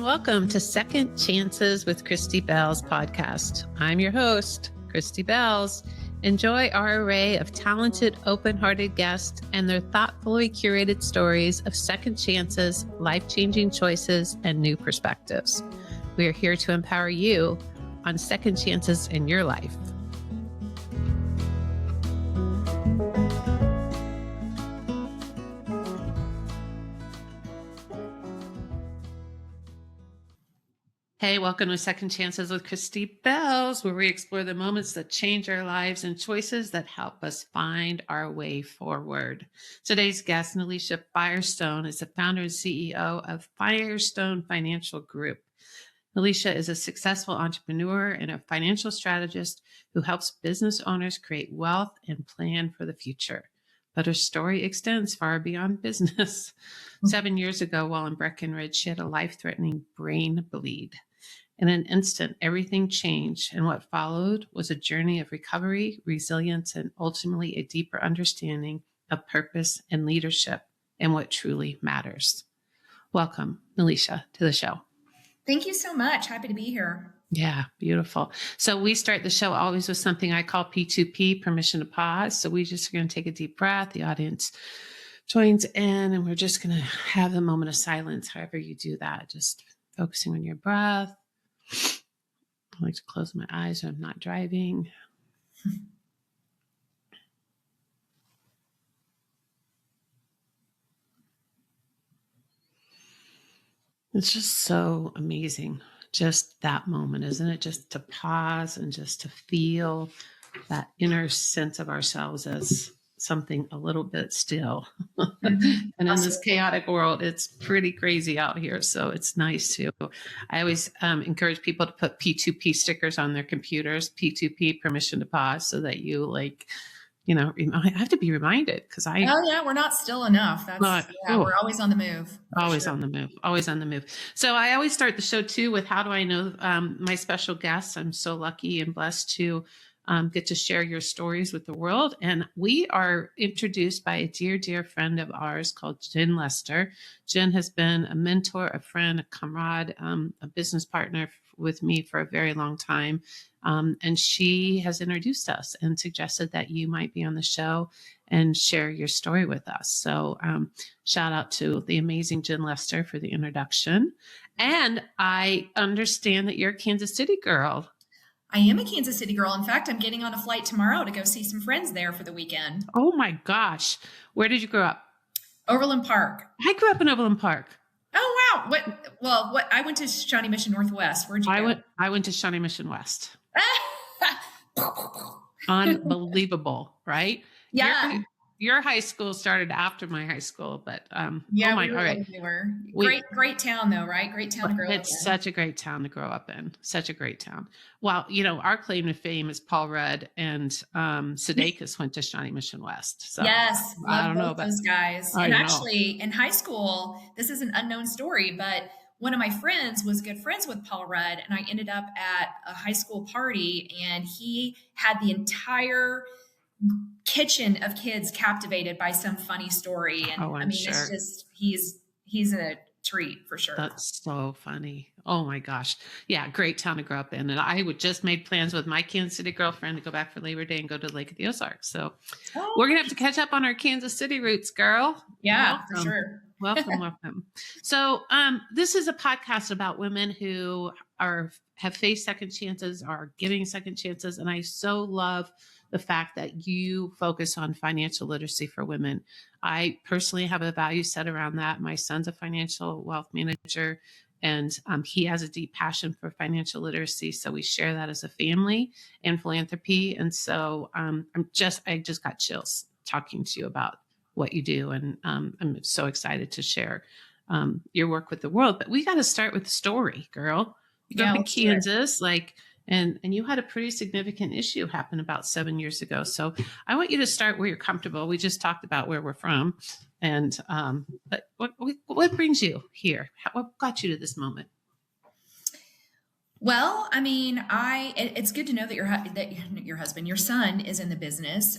welcome to Second Chances with Christy Belz podcast. I'm your host, Christy Belz. Enjoy our array of talented, open-hearted guests and their thoughtfully curated stories of second chances, life-changing choices, and new perspectives. We are here to empower you on second chances in your life. Hey, welcome to Second Chances with Christy Belz, where we explore the moments that change our lives and choices that help us find our way forward. Today's guest, Nelisha Firestone, is the founder and CEO of Firestone Financial Group. Nelisha is a successful entrepreneur and a financial strategist who helps business owners create wealth and plan for the future. But her story extends far beyond business. 7 years ago, while in Breckenridge, she had a life-threatening brain bleed. In an instant, everything changed, and what followed was a journey of recovery, resilience, and ultimately a deeper understanding of purpose and leadership and what truly matters. Welcome, Nelisha, to the show. Thank you so much. Happy to be here. Yeah, beautiful. So we start the show always with something I call P2P, permission to pause. So we just are going to take a deep breath. The audience joins in, and we're just going to have the moment of silence, however you do that, just focusing on your breath. I like to close my eyes when I'm not driving. It's just so amazing, just that moment, isn't it? Just to pause and just to feel that inner sense of ourselves as something a little bit still. And in this chaotic world, it's pretty crazy out here. So it's nice to, I always encourage people to put P2P stickers on their computers, P2P, permission to pause, so that you I have to be reminded because we're not still enough. We're always on the move. Always on the move. So I always start the show too with how do I know my special guests? I'm so lucky and blessed to get to share your stories with the world. And we are introduced by a dear, dear friend of ours called Jen Lester. Jen has been a mentor, a friend, a comrade, a business partner with me for a very long time. And she has introduced us and suggested that you might be on the show and share your story with us. So shout out to the amazing Jen Lester for the introduction. And I understand that you're a Kansas City girl. I am a Kansas City girl. In fact, I'm getting on a flight tomorrow to go see some friends there for the weekend. Oh my gosh. Where did you grow up? Overland Park. I grew up in Overland Park. Oh, wow. I went to Shawnee Mission Northwest. Where'd you go? I went to Shawnee Mission West. Unbelievable, right? Yeah. Your high school started after my high school, but yeah, we were. Great town though, right? Great town to grow up in. It's such a great town to grow up in. Such a great town. Well, our claim to fame is Paul Rudd and Sudeikis went to Shawnee Mission West. So yes, I don't know about those guys. And actually, in high school, this is an unknown story, but one of my friends was good friends with Paul Rudd, and I ended up at a high school party, and he had the entire kitchen of kids captivated by some funny story. And sure. It's just, he's a treat for sure. That's so funny. Oh my gosh. Yeah. Great town to grow up in. And I would just made plans with my Kansas City girlfriend to go back for Labor Day and go to Lake of the Ozarks. So we're going to have to catch up on our Kansas City roots, girl. Yeah, for sure. Welcome. So this is a podcast about women who have faced second chances, are giving second chances. And I so love the fact that you focus on financial literacy for women. I personally have a value set around that. My son's a financial wealth manager, and he has a deep passion for financial literacy. So we share that as a family and philanthropy. And so I just got chills talking to you about what you do. And I'm so excited to share your work with the world. But we got to start with the story, girl. You grew up in Kansas, and you had a pretty significant issue happen about 7 years ago. So I want you to start where you're comfortable. We just talked about where we're from, and but what brings you here? What got you to this moment? Well, I mean, it's good to know that your husband, your son, is in the business.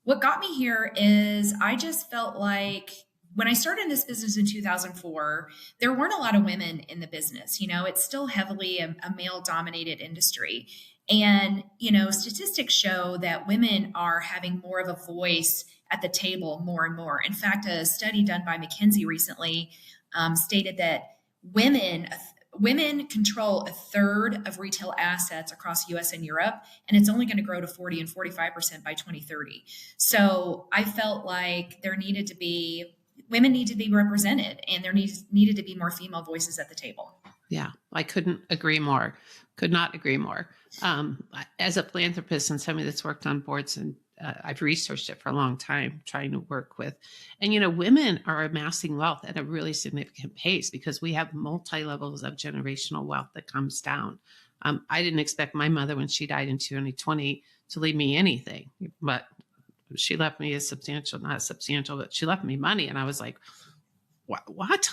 What got me here is I just felt like when I started in this business in 2004, there weren't a lot of women in the business. It's still heavily a male dominated industry. And, statistics show that women are having more of a voice at the table more and more. In fact, a study done by McKinsey recently stated that women control a third of retail assets across US and Europe, and it's only going to grow to 40 and 45% by 2030. So I felt like women need to be represented, and there needed to be more female voices at the table. Yeah, I couldn't agree more. Could not agree more. As a philanthropist and somebody that's worked on boards, and I've researched it for a long time, trying to work with, and women are amassing wealth at a really significant pace because we have multi-levels of generational wealth that comes down. I didn't expect my mother when she died in 2020 to leave me anything, but she left me not substantial, but she left me money. And I was like, what?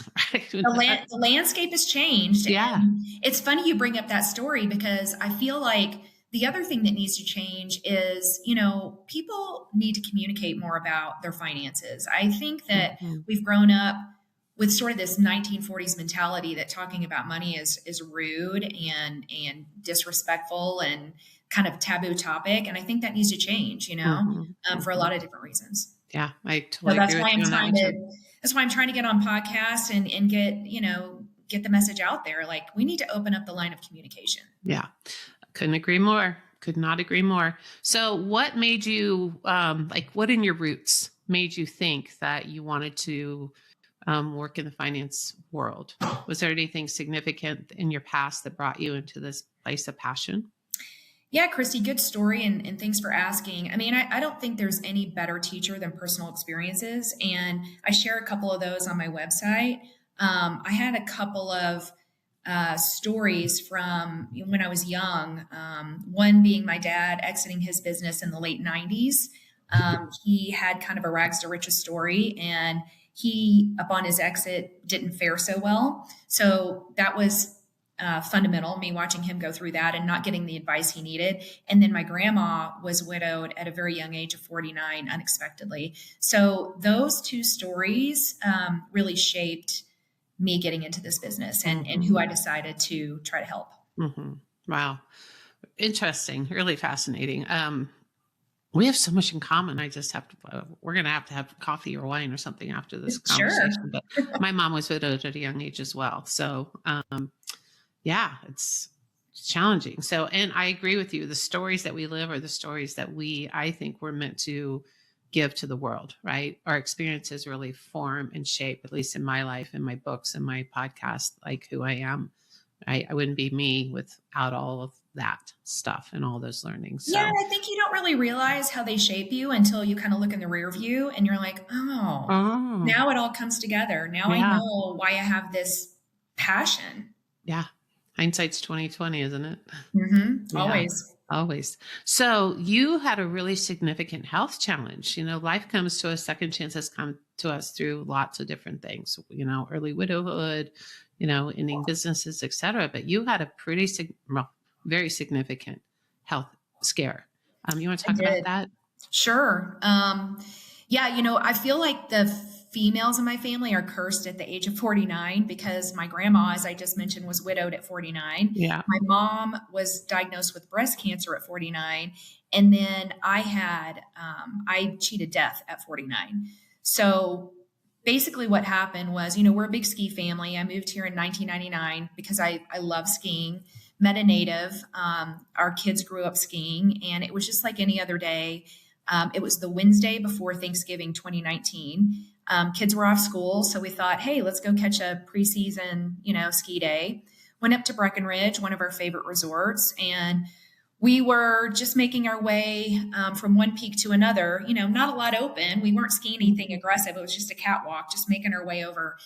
The landscape has changed. Yeah. And it's funny you bring up that story, because I feel like the other thing that needs to change is, people need to communicate more about their finances. I think that we've grown up with sort of this 1940s mentality that talking about money is rude and disrespectful and kind of taboo topic. And I think that needs to change, for a lot of different reasons. Yeah, I totally agree with you on that one. That's why I'm trying to get on podcasts and get the message out there. Like, we need to open up the line of communication. Yeah. Couldn't agree more. Could not agree more. So what made you, what in your roots made you think that you wanted to work in the finance world? Was there anything significant in your past that brought you into this place of passion? Yeah, Christy, good story. And thanks for asking. I mean, I don't think there's any better teacher than personal experiences. And I share a couple of those on my website. I had a couple of stories from when I was young. One being my dad exiting his business in the late 90s. He had kind of a rags to riches story, and he, upon his exit, didn't fare so well. So that was fundamental, me watching him go through that and not getting the advice he needed. And then my grandma was widowed at a very young age of 49 unexpectedly. So those two stories really shaped me getting into this business and who I decided to try to help. Mm-hmm. Wow. Interesting. Really fascinating. We have so much in common. I just have to, we're going to have coffee or wine or something after this conversation. Sure. But my mom was widowed at a young age as well. So, yeah, it's challenging. So, and I agree with you. The stories that we live are the stories that I think we're meant to give to the world, right? Our experiences really form and shape, at least in my life, in my books and my podcast, like who I am. I wouldn't be me without all of that stuff and all those learnings. So. Yeah, I think you don't really realize how they shape you until you kind of look in the rear view and you're like, oh. Now it all comes together. Now I know why I have this passion. Yeah. Hindsight's 2020, isn't it? Mm-hmm. Always. So you had a really significant health challenge. Life comes to us, second chances come to us through lots of different things, early widowhood, ending businesses, et cetera. But you had a very significant health scare. You want to talk about that? Sure. I feel like the females in my family are cursed at the age of 49 because my grandma, as I just mentioned, was widowed at 49. Yeah. My mom was diagnosed with breast cancer at 49. And then I cheated death at 49. So basically what happened was, we're a big ski family. I moved here in 1999 because I love skiing, met a native. Our kids grew up skiing, and it was just like any other day. It was the Wednesday before Thanksgiving 2019. Kids were off school. So we thought, hey, let's go catch a preseason, ski day. Went up to Breckenridge, one of our favorite resorts. And we were just making our way from one peak to another, not a lot open. We weren't skiing anything aggressive. It was just a catwalk, just making our way over.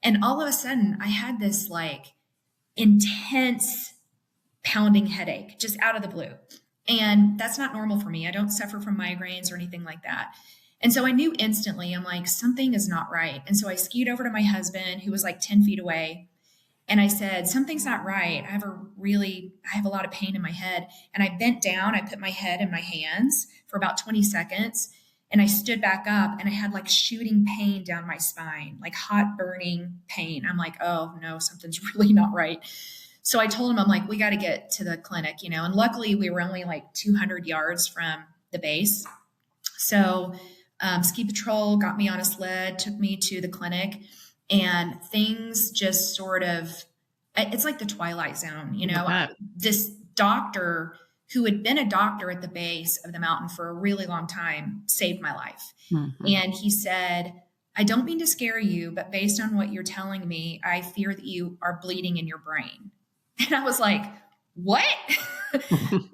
And all of a sudden I had this like intense pounding headache just out of the blue. And that's not normal for me. I don't suffer from migraines or anything like that. And so I knew instantly, I'm like, something is not right. And so I skied over to my husband, who was like 10 feet away. And I said, something's not right. I have a lot of pain in my head. And I bent down, I put my head in my hands for about 20 seconds. And I stood back up and I had like shooting pain down my spine, like hot burning pain. I'm like, oh no, something's really not right. So I told him, I'm like, we got to get to the clinic, you know, and luckily we were only like 200 yards from the base. So ski patrol got me on a sled, took me to the clinic, and things just sort of, it's like the Twilight Zone, you know. This doctor who had been a doctor at the base of the mountain for a really long time saved my life. Mm-hmm. And he said, I don't mean to scare you, but based on what you're telling me, I fear that you are bleeding in your brain. And I was like, what?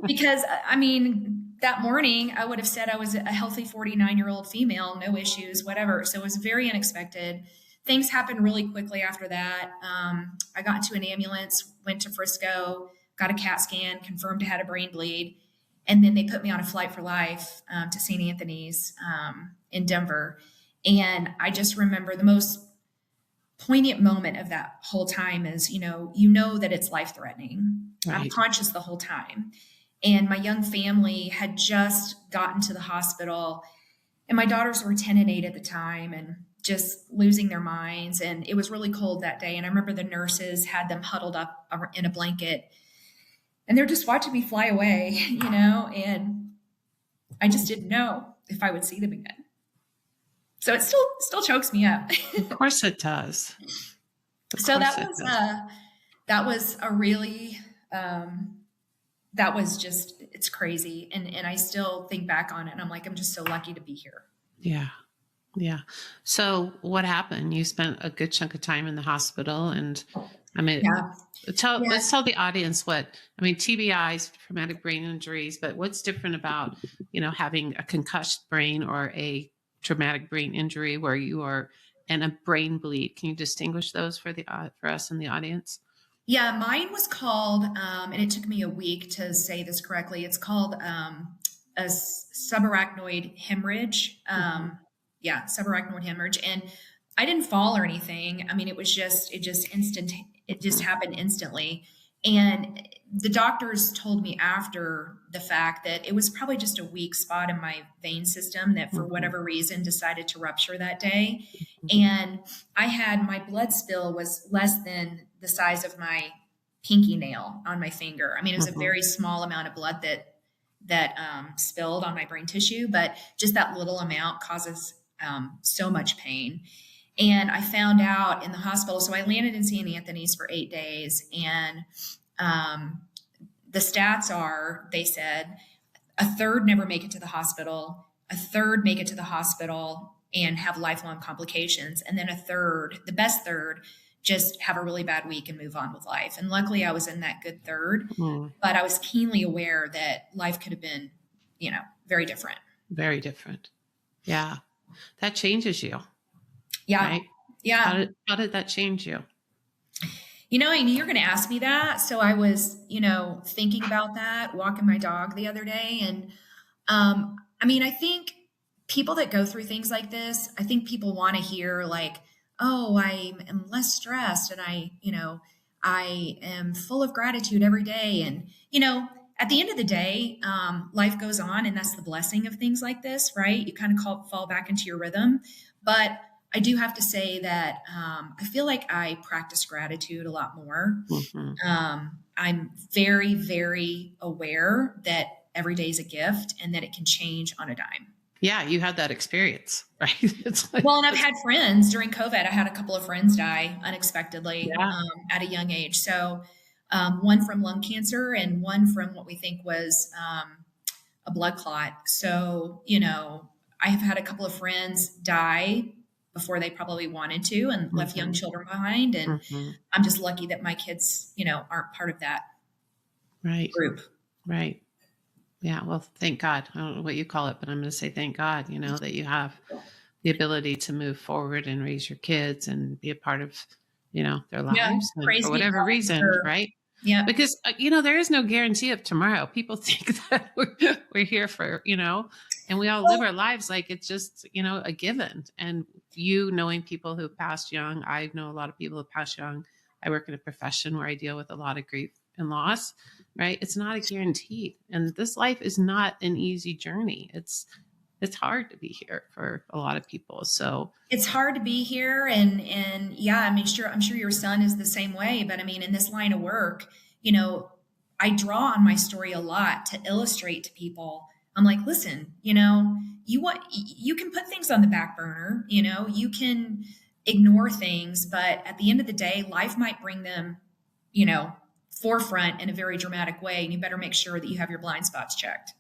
Because I mean, that morning I would have said I was a healthy 49-year-old female, no issues, whatever. So it was very unexpected. Things happened really quickly after that. I got into an ambulance, went to Frisco, got a CAT scan, confirmed I had a brain bleed. And then they put me on a flight for life to St. Anthony's in Denver. And I just remember the most poignant moment of that whole time is, you know that it's life-threatening. Right. I'm conscious the whole time. And my young family had just gotten to the hospital, and my daughters were 10 and 8 at the time and just losing their minds. And it was really cold that day. And I remember the nurses had them huddled up in a blanket, and they're just watching me fly away, you know, and I just didn't know if I would see them again. So it still chokes me up. Of course it does. So that was a really, that was just, it's crazy. And I still think back on it and I'm like, I'm just so lucky to be here. Yeah. Yeah. So what happened? You spent a good chunk of time in the hospital, and I mean, let's tell the audience TBIs, traumatic brain injuries, but what's different about, having a concussed brain or a traumatic brain injury where you are and a brain bleed? Can you distinguish those for us in the audience? Yeah, mine was called, and it took me a week to say this correctly. It's called a subarachnoid hemorrhage. Subarachnoid hemorrhage. And I didn't fall or anything. I mean, it just happened instantly. And the doctors told me after the fact that it was probably just a weak spot in my vein system that for whatever reason decided to rupture that day. And my blood spill was less than the size of my pinky nail on my finger. I mean, it was a very small amount of blood that spilled on my brain tissue, but just that little amount causes so much pain. And I found out in the hospital. So I landed in St. Anthony's for 8 days. And the stats are, they said, a third never make it to the hospital, a third make it to the hospital and have lifelong complications. And then a third, the best third, just have a really bad week and move on with life. And luckily I was in that good third, but I was keenly aware that life could have been, very different. Very different. Yeah. That changes you. Yeah. Right? Yeah. How did that change you? I knew you were going to ask me that. So I was, thinking about that, walking my dog the other day. And, I think people that go through things like this, I think people want to hear like, oh, I am less stressed and I am full of gratitude every day. And, at the end of the day, life goes on, and that's the blessing of things like this, right? You kind of fall back into your rhythm. But I do have to say that I feel like I practice gratitude a lot more. I'm very, very aware that every day is a gift and that it can change on a dime. Yeah, you had that experience, right? And I've had friends during COVID. I had a couple of friends die unexpectedly at a young age. So one from lung cancer and one from what we think was a blood clot. So, I have had a couple of friends die before they probably wanted to and left young children behind. And I'm just lucky that my kids, aren't part of that group. Right. Yeah. Well, thank God. I don't know what you call it, but I'm going to say thank God, that you have the ability to move forward and raise your kids and be a part of, their lives for whatever reason. Right. Yeah. Because, there is no guarantee of tomorrow. People think that we're here for, and we all live our lives like it's just, a given. And knowing people who passed young, I know a lot of people who passed young. I work in a profession where I deal with a lot of grief and loss, right? It's not a guarantee. And this life is not an easy journey. It's it's hard to be here for a lot of people. So it's hard to be here, and yeah, I mean, I'm sure your son is the same way. But I mean, in this line of work, I draw on my story a lot to illustrate to people. I'm like, listen, you can put things on the back burner, you can ignore things, but at the end of the day, life might bring them, forefront in a very dramatic way, and you better make sure that you have your blind spots checked.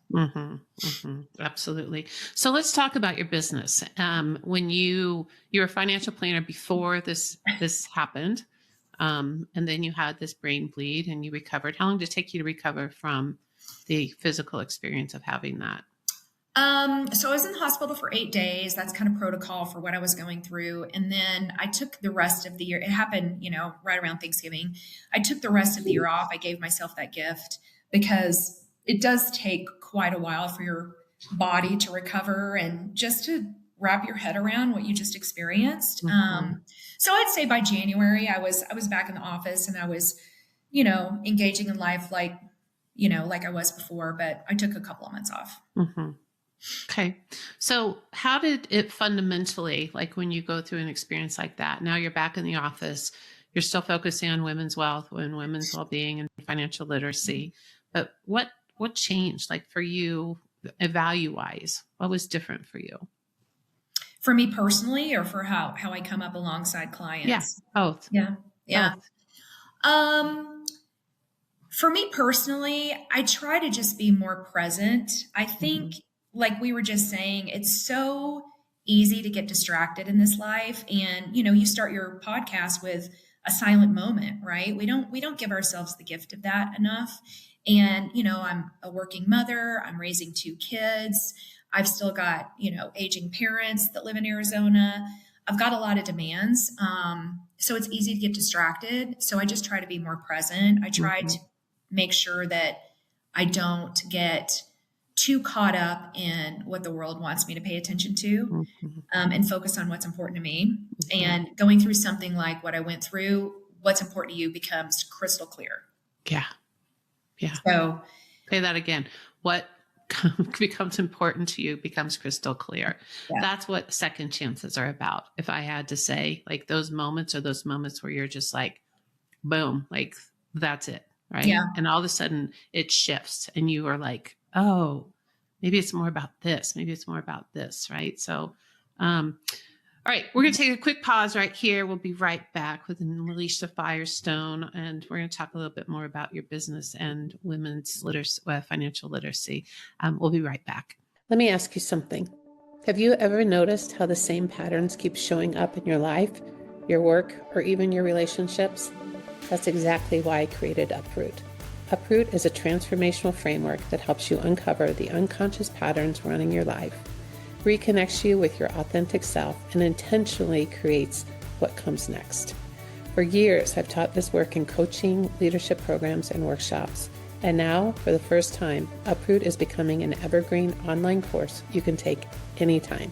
Absolutely. So let's talk about your business. When you were a financial planner before this happened, and then you had this brain bleed and you recovered. How long did it take you to recover from the physical experience of having that? So I was in the hospital for 8 days. That's kind of protocol for what I was going through. And then I took the rest of the year. It happened, right around Thanksgiving. I took the rest of the year off. I gave myself that gift because it does take quite a while for your body to recover and just to wrap your head around what you just experienced. So I'd say by January, I was back in the office and I was, engaging in life like I was before, but I took a couple of months off. Okay. So how did it fundamentally, like when you go through an experience like that, now you're back in the office, you're still focusing on women's wealth and women's well-being and financial literacy, but what changed, like for you, value-wise? What was different for you? For me personally, or for how I come up alongside clients? Yeah, both. Yeah. Both. For me personally, I try to just be more present. I think, like we were just saying, it's so easy to get distracted in this life. And, you start your podcast with a silent moment, right? We don't give ourselves the gift of that enough. And, I'm a working mother. I'm raising 2 kids. I've still got, aging parents that live in Arizona. I've got a lot of demands. So it's easy to get distracted. So I just try to be more present. I try to make sure that I don't get too caught up in what the world wants me to pay attention to, and focus on what's important to me. And going through something like what I went through, what's important to you becomes crystal clear. Yeah. So say that again. What becomes important to you becomes crystal clear. Yeah. That's what second chances are about. If I had to say, like, those moments are those moments where you're just like, boom, like that's it. Right. Yeah. And all of a sudden it shifts and you are like, oh, maybe it's more about this. Maybe it's more about this. Right. So, all right, we're going to take a quick pause right here. We'll be right back with Nelisha Firestone, and we're going to talk a little bit more about your business and women's financial literacy. We'll be right back. Let me ask you something. Have you ever noticed how the same patterns keep showing up in your life, your work, or even your relationships? That's exactly why I created Uproot. Uproot is a transformational framework that helps you uncover the unconscious patterns running your life, reconnects you with your authentic self, and intentionally creates what comes next. For years, I've taught this work in coaching, leadership programs, and workshops. And now, for the first time, Uproot is becoming an evergreen online course you can take anytime.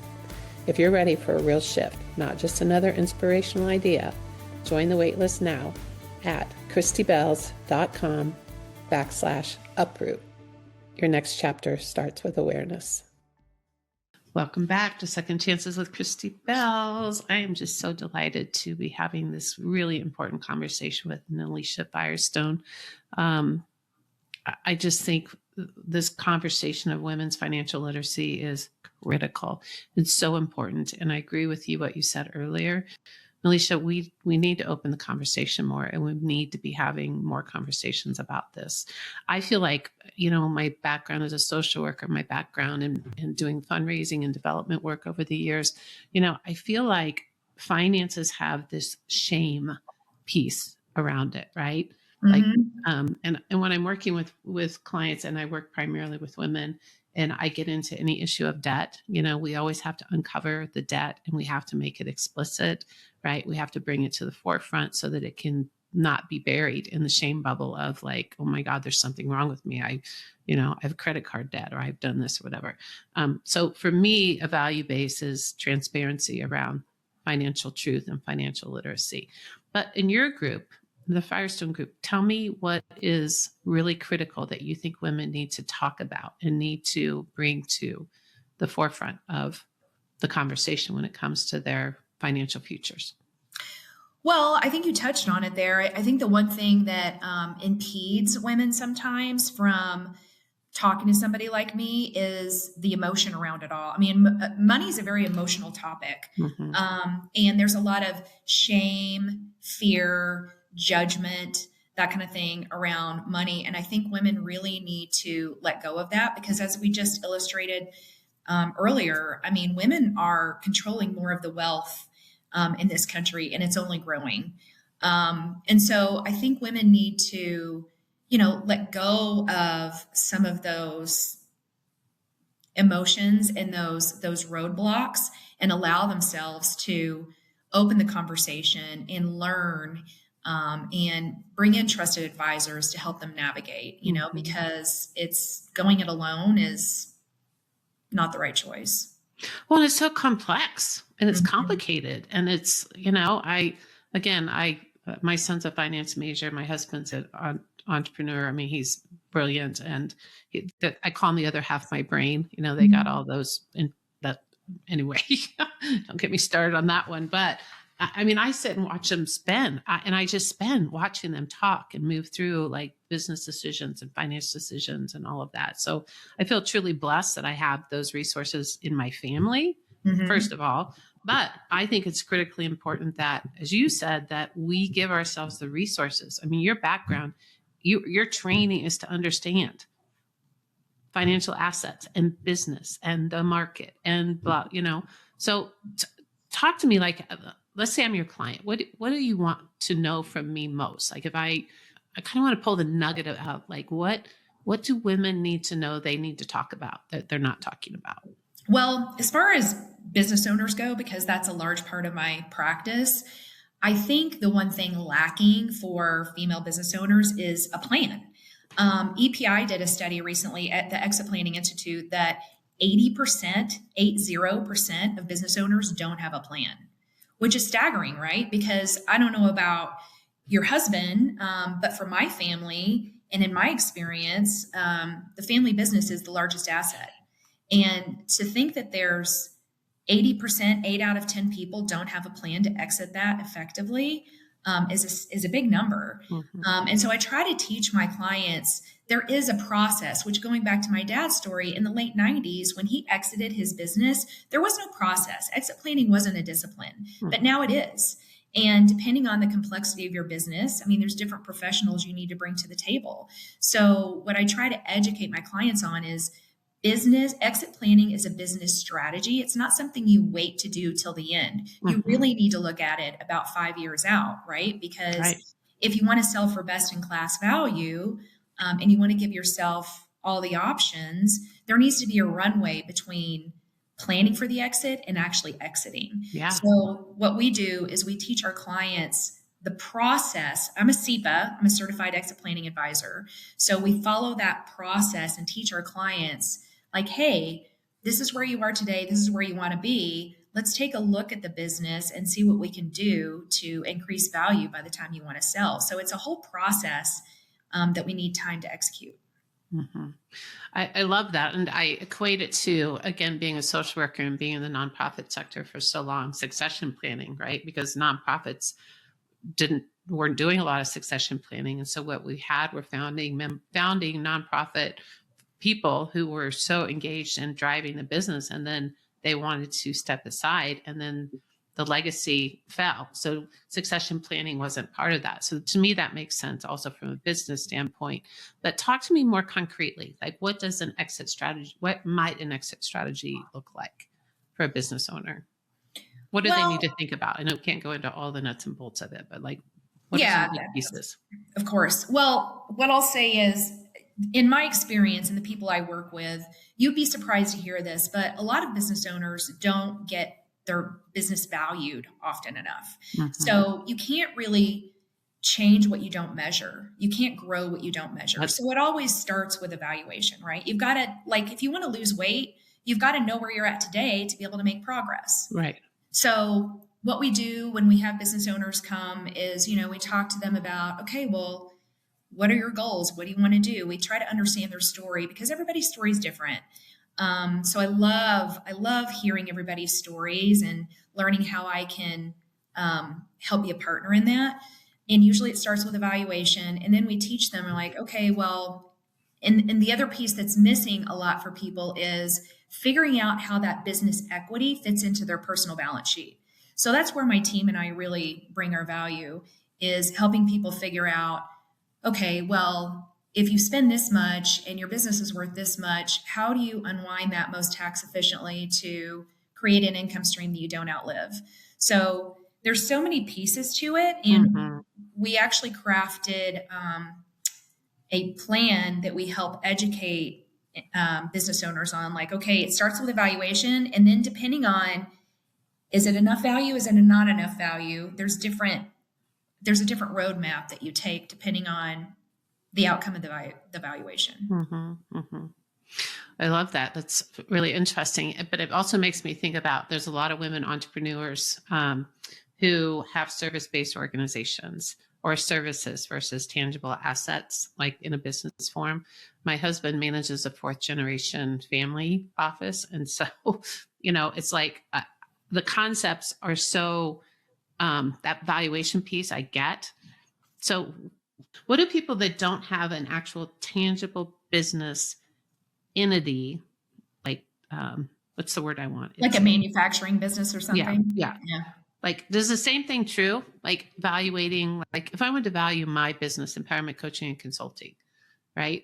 If you're ready for a real shift, not just another inspirational idea, join the waitlist now at christybelz.com/uproot. Your next chapter starts with awareness. Welcome back to Second Chances with Christy Belz. I am just so delighted to be having this really important conversation with Nelisha Firestone. I just think this conversation of women's financial literacy is critical. It's so important. And I agree with you what you said earlier. Nelisha, we need to open the conversation more, and we need to be having more conversations about this. I feel like, my background as a social worker, my background in doing fundraising and development work over the years, I feel like finances have this shame piece around it, right? Like, and when I'm working with clients, and I work primarily with women, and I get into any issue of debt, we always have to uncover the debt, and we have to make it explicit, right? We have to bring it to the forefront so that it can not be buried in the shame bubble of like, oh my God, there's something wrong with me. I have credit card debt, or I've done this or whatever. So for me, a value base is transparency around financial truth and financial literacy. But in your group, the Firestone group, tell me what is really critical that you think women need to talk about and need to bring to the forefront of the conversation when it comes to their financial futures? Well, I think you touched on it there. I think the one thing that impedes women sometimes from talking to somebody like me is the emotion around it all. I mean, money is a very emotional topic. Mm-hmm. And there's a lot of shame, fear, judgment, that kind of thing around money. And I think women really need to let go of that, because as we just illustrated earlier, I mean, women are controlling more of the wealth in this country, and it's only growing. And so I think women need to, let go of some of those emotions and those roadblocks, and allow themselves to open the conversation and learn, and bring in trusted advisors to help them navigate, Mm-hmm. because it's going it alone is not the right choice. Well, it's so complex and it's Mhm. complicated, and it's, my son's a finance major. My husband's an entrepreneur. I mean, he's brilliant, and I call him the other half my brain. They got all those in that anyway. Don't get me started on that one. But I mean, I sit and watch them spend, and I just spend watching them talk and move through like business decisions and finance decisions and all of that. So I feel truly blessed that I have those resources in my family, Mhm. first of all. But I think it's critically important that, as you said, that we give ourselves the resources. I mean, your background, your training is to understand financial assets and business and the market and blah, So talk to me like, let's say I'm your client. What do you want to know from me most? Like, if I kind of want to pull the nugget out, like what do women need to know they need to talk about that they're not talking about? Well, as far as business owners go, because that's a large part of my practice, I think the one thing lacking for female business owners is a plan. EPI did a study recently at the Exit Planning Institute that 80% of business owners don't have a plan, which is staggering, right? Because I don't know about your husband, but for my family and in my experience, the family business is the largest asset. And to think that there's 80%, 8 out of 10 people don't have a plan to exit that effectively, is a big number. Mm-hmm. And so I try to teach my clients there is a process, which, going back to my dad's story, in the late 90s, when he exited his business, there was no process. Exit planning wasn't a discipline, but now it is. And depending on the complexity of your business, I mean, there's different professionals you need to bring to the table. So what I try to educate my clients on is business exit planning is a business strategy. It's not something you wait to do till the end. You really need to look at it about 5 years out, right? Because if you want to sell for best in class value, and you want to give yourself all the options, there needs to be a runway between planning for the exit and actually exiting. Yeah. So what we do is we teach our clients the process. I'm a CEPA, I'm a certified exit planning advisor. So we follow that process and teach our clients like, hey, this is where you are today. This is where you want to be. Let's take a look at the business and see what we can do to increase value by the time you want to sell. So it's a whole process that we need time to execute. Mm-hmm. I love that. And I equate it to, again, being a social worker and being in the nonprofit sector for so long, succession planning, right? Because nonprofits weren't doing a lot of succession planning. And so what we had were founding nonprofit people who were so engaged in driving the business, and then they wanted to step aside, and then the legacy fell. So succession planning wasn't part of that. So to me, that makes sense also from a business standpoint. But talk to me more concretely, like what might an exit strategy look like for a business owner? What do they need to think about? I know we can't go into all the nuts and bolts of it, but like, what are some big pieces? Of course. Well, what I'll say is, in my experience and the people I work with, you'd be surprised to hear this, but a lot of business owners don't get their business valued often enough. Mm-hmm. So you can't really change what you don't measure. You can't grow what you don't measure. So it always starts with evaluation, right? You've got to, like, if you want to lose weight, you've got to know where you're at today to be able to make progress. Right. So what we do when we have business owners come is, we talk to them about, okay, well, what are your goals? What do you want to do? We try to understand their story because everybody's story is different. So I love hearing everybody's stories and learning how I can help be a partner in that. And usually it starts with evaluation, and then we teach them. We're like, okay, well, and the other piece that's missing a lot for people is figuring out how that business equity fits into their personal balance sheet. So that's where my team and I really bring our value, is helping people figure out, okay, well, if you spend this much and your business is worth this much, how do you unwind that most tax efficiently to create an income stream that you don't outlive? So there's so many pieces to it. And we actually crafted a plan that we help educate business owners on, like, okay, it starts with evaluation. And then depending on, is it enough value? Is it not enough value? There's a different roadmap that you take depending on the outcome of the valuation. I love that. That's really interesting. But it also makes me think about, there's a lot of women entrepreneurs who have service-based organizations or services versus tangible assets, like in a business form. My husband manages a 4th generation family office. And so, it's like the concepts are so, that valuation piece I get. So what do people that don't have an actual tangible business entity, like, what's the word I want? Like a manufacturing business or something? Yeah. Like, does the same thing true? Like evaluating, like if I wanted to value my business, empowerment coaching and consulting, right?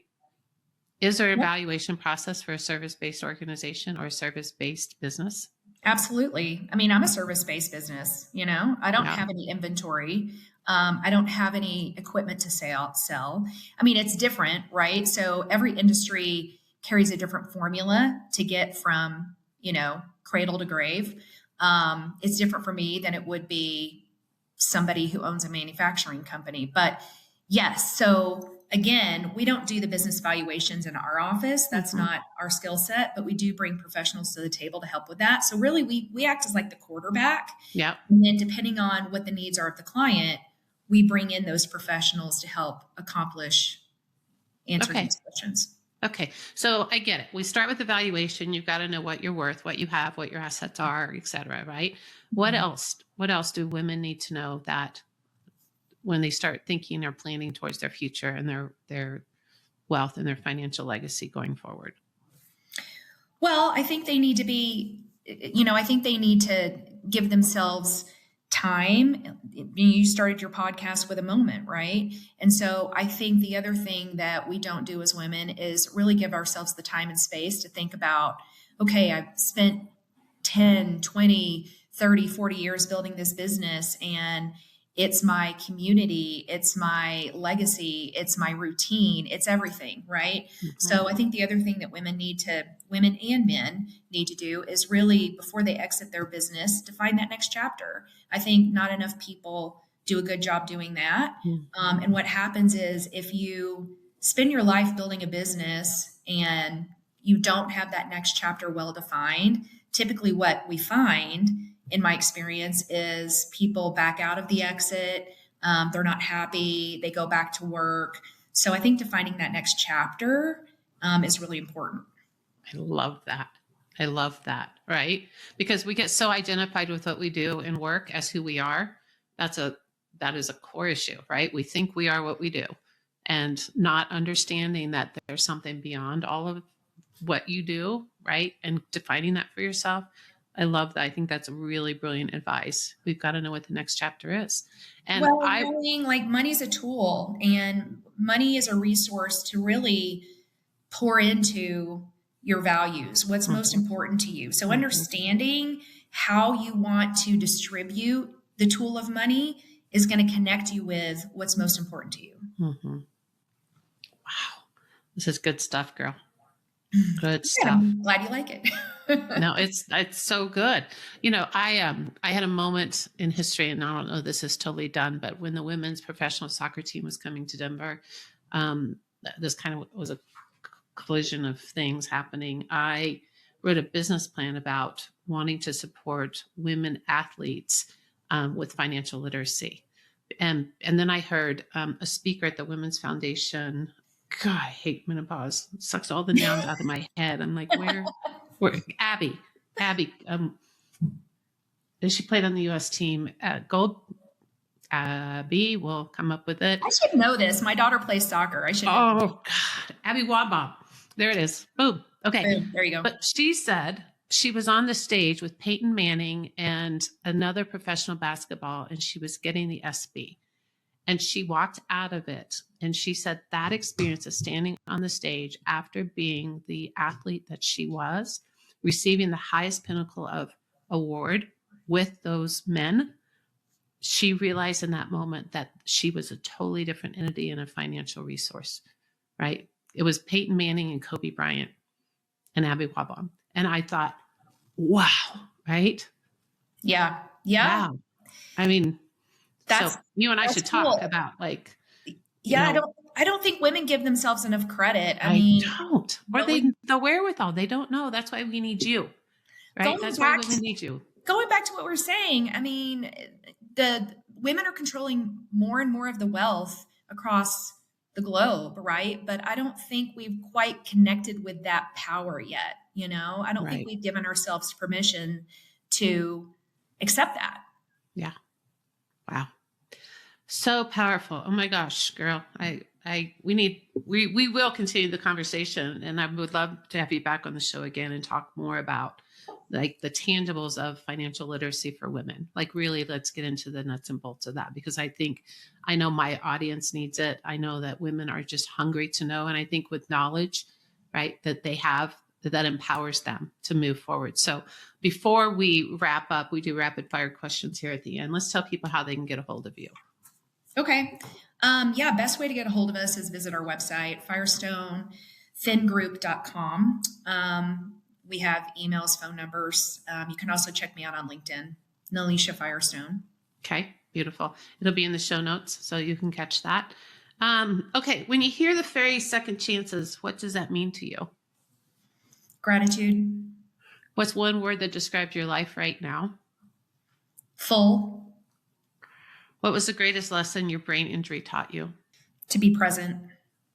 Is there an evaluation process for a service-based organization or a service-based business? Absolutely. I mean, I'm a service-based business, I don't have any inventory. I don't have any equipment to sell. I mean, it's different, right? So every industry carries a different formula to get from, cradle to grave. It's different for me than it would be somebody who owns a manufacturing company. But yes, so again, we don't do the business valuations in our office. That's not our skill set, but we do bring professionals to the table to help with that. So really, we act as like the quarterback. Yeah. And then depending on what the needs are of the client, we bring in those professionals to help accomplish answering these questions. Okay. So I get it. We start with evaluation. You've got to know what you're worth, what you have, what your assets are, et cetera, right? What else? What else do women need to know that when they start thinking or planning towards their future and their wealth and their financial legacy going forward? Well, I think they need to be, I think they need to give themselves time. You started your podcast with a moment, right? And so I think the other thing that we don't do as women is really give ourselves the time and space to think about, okay, I've spent 10, 20, 30, 40 years building this business, and it's my community, it's my legacy, it's my routine, it's everything, right? So I think the other thing that women and men need to do is really, before they exit their business, define that next chapter. I think not enough people do a good job doing that. And what happens is, if you spend your life building a business and you don't have that next chapter well defined, typically what we find, in my experience, is people back out of the exit. They're not happy. They go back to work. So I think defining that next chapter is really important. I love that. Right? Because we get so identified with what we do in work as who we are. That is a core issue, right? We think we are what we do, and not understanding that there's something beyond all of what you do, right? And defining that for yourself. I love that. I think that's really brilliant advice. We've got to know what the next chapter is. And knowing, like, money's a tool, and money is a resource to really pour into your values, what's most important to you. So understanding how you want to distribute the tool of money is going to connect you with what's most important to you. Wow. This is good stuff, girl. Good stuff. I'm glad you like it. No, it's so good. I had a moment in history, and I don't know if this is totally done, but when the women's professional soccer team was coming to Denver, this kind of was a collision of things happening. I wrote a business plan about wanting to support women athletes with financial literacy. And then I heard a speaker at the Women's Foundation God, I hate menopause. It sucks all the nouns out of my head. I'm like, where Abby, she played on the U.S. team at Gold. Abby will come up with it. I should know this. My daughter plays soccer. I should know. Oh, God. Abby Wabba. There it is. Boom. Okay. Boom. There you go. But she said she was on the stage with Peyton Manning and another professional basketball, and she was getting the SB. And she walked out of it. And she said that experience of standing on the stage after being the athlete that she was, receiving the highest pinnacle of award with those men, she realized in that moment that she was a totally different entity and a financial resource, right? It was Peyton Manning and Kobe Bryant and Abby Wabam. And I thought, wow, right? Yeah. Yeah. Wow. I mean, so you and I should talk about like, yeah, I don't think women give themselves enough credit. I mean, don't, or the wherewithal. They don't know. That's why we need you, right? That's why we need you. Going back to what we're saying, I mean, the women are controlling more and more of the wealth across the globe, right? But I don't think we've quite connected with that power yet. I don't think we've given ourselves permission to accept that. Yeah. Wow. So powerful. Oh my gosh, girl. We will continue the conversation, and I would love to have you back on the show again and talk more about like the tangibles of financial literacy for women. Like really, let's get into the nuts and bolts of that, because I know my audience needs it. I know that women are just hungry to know. And I think with knowledge, right, that they have, that empowers them to move forward. So before we wrap up, we do rapid fire questions here at the end. Let's tell people how they can get a hold of you. Okay. Best way to get a hold of us is visit our website, firestonefingroup.com. We have emails, phone numbers. You can also check me out on LinkedIn, Nelisha Firestone. Okay, beautiful. It'll be in the show notes, so you can catch that. Okay, when you hear the phrase second chances, what does that mean to you? Gratitude. What's one word that describes your life right now? Full. What was the greatest lesson your brain injury taught you? To be present.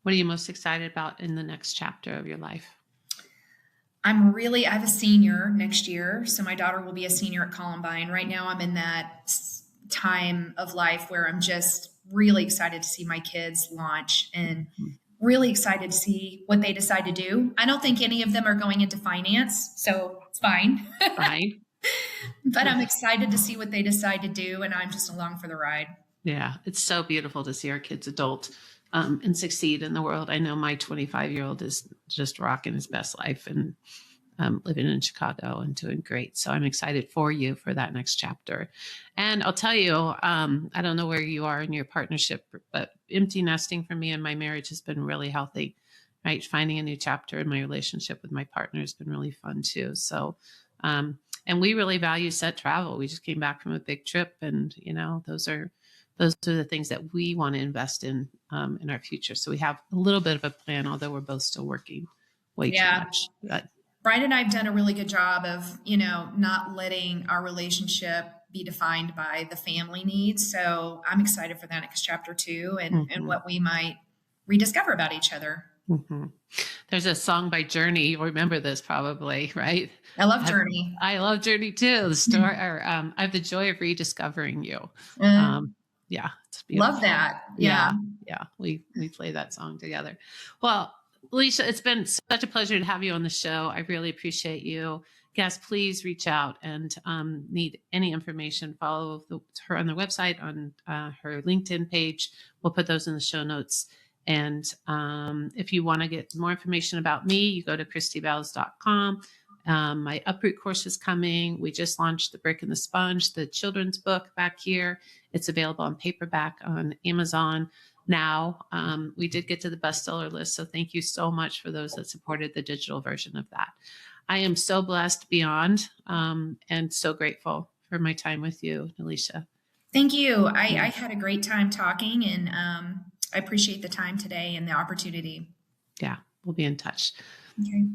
What are you most excited about in the next chapter of your life? I have a senior next year. So my daughter will be a senior at Columbine. Right now I'm in that time of life where I'm just really excited to see my kids launch and really excited to see what they decide to do. I don't think any of them are going into finance, so it's fine. Fine. But I'm excited to see what they decide to do, and I'm just along for the ride. Yeah, it's so beautiful to see our kids adult and succeed in the world. I know my 25-year-old is just rocking his best life and living in Chicago and doing great. So I'm excited for you for that next chapter. And I'll tell you, I don't know where you are in your partnership, but empty nesting for me and my marriage has been really healthy, right? Finding a new chapter in my relationship with my partner has been really fun too. So, and we really value set travel. We just came back from a big trip, and those are the things that we want to invest in our future. So we have a little bit of a plan, although we're both still working way too much. But Brian and I have done a really good job of, not letting our relationship be defined by the family needs. So I'm excited for that next chapter too, and what we might rediscover about each other. Mm-hmm. There's a song by Journey. You'll remember this probably, right? I love Journey. I love Journey too. The story, I have the joy of rediscovering you. Yeah, it's beautiful. Love that. Yeah. We play that song together. Well, Nelisha, it's been such a pleasure to have you on the show. I really appreciate you. Guys, please reach out and need any information. Follow her on the website, on her LinkedIn page. We'll put those in the show notes. And if you want to get more information about me, you go to christybelz.com. My Uproot course is coming. We just launched The Brick and the Sponge, the children's book back here. It's available on paperback on Amazon now. We did get to the bestseller list, so thank you so much for those that supported the digital version of that. I am so blessed beyond and so grateful for my time with you, Nelisha. Thank you. I had a great time talking, and I appreciate the time today and the opportunity. Yeah, we'll be in touch. Okay.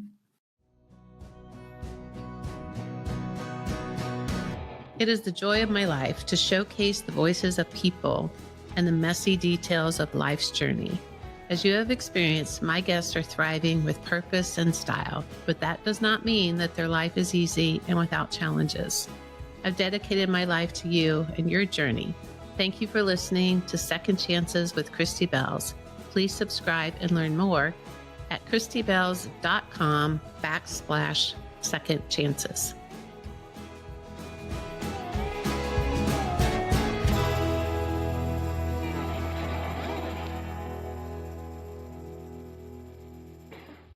It is the joy of my life to showcase the voices of people and the messy details of life's journey. As you have experienced, my guests are thriving with purpose and style, but that does not mean that their life is easy and without challenges. I've dedicated my life to you and your journey. Thank you for listening to Second Chances with Christy Belz. Please subscribe and learn more at christybelz.com/second chances.